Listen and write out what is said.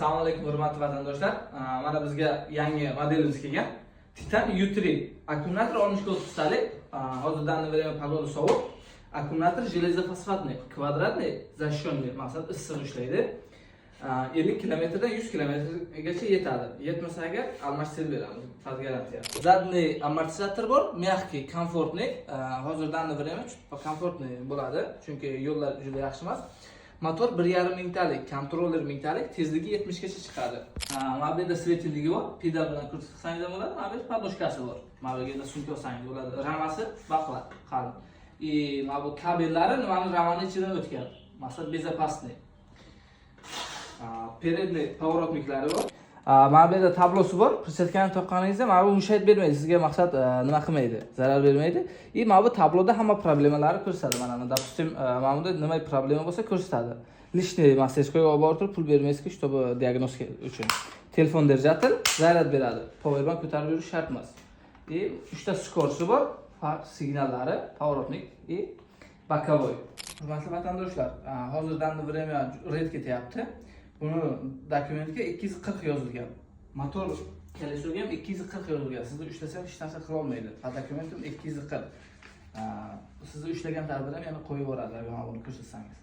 Assalomu alaykum hurmatli vatandoshlar. Mana bizga yangi modelimiz kelgan. Titan U3 akkumulyator 64 hozirdan время pogona sovuq. Akkumulyator железофосфатный, kvadratный, защённый, maqsad issiq ishlaydi. 50 kilometrdan 100 kilometrgacha yetadi. Yetmasa agar almashtirib beramiz. Faz garantiya. Zadniy amortizator bor, mягкий, komfortniy. Hozirdan время komfortniy bo'ladi, chunki yo'llar juda yaxshi emas. Motor 1,5 mingtalik, kontroller mingtalik, tezligi 70 gacha chiqadi. Mana bu yerda svetiligi bor, pedal bilan ko'rsatsangiz ham bo'ladi. Mana bu yerda podoshkasi bor. Mana bu yerda sumka olsangiz bo'ladi. Ramasi baqlat, qalin. Mana bu kabellari nimani ramani ichidan o'tgan. Maqsad безопасный. Передний поворотниклari bor. Mana bu yerda tablosi bor. Presetkani taqqaningizda mana bu mushayt bermaydi. Sizga maqsad nima qilmaydi, zarar bermaydi. Mana bu tabloda hamma problemalarni ko'rsatadi. Mana допустим, mana bunda nima problema bo'lsa ko'rsatadi. Lishniy masajkoga olib borib turib pul bermaysiz, чтобы diagnostika uchun. Telefon держатель zaryad beradi. Powerbank ko'tarib yurish shart emas. 3 ta skorsi bor, far signallari, поворотник и боковой. Hurmatli vatandoshlar, hozirdan время red ketyapti. Buni dokumentga 240 yozilgan. Motor kolesiga ham 240 yozilgan. Sizni ushlasangiz hech narsa qila olmaydi. Dokumentim 240. Sizni ushlagan taqdirda yana qo'yib yuboradi, agar buni ko'rsatsangiz.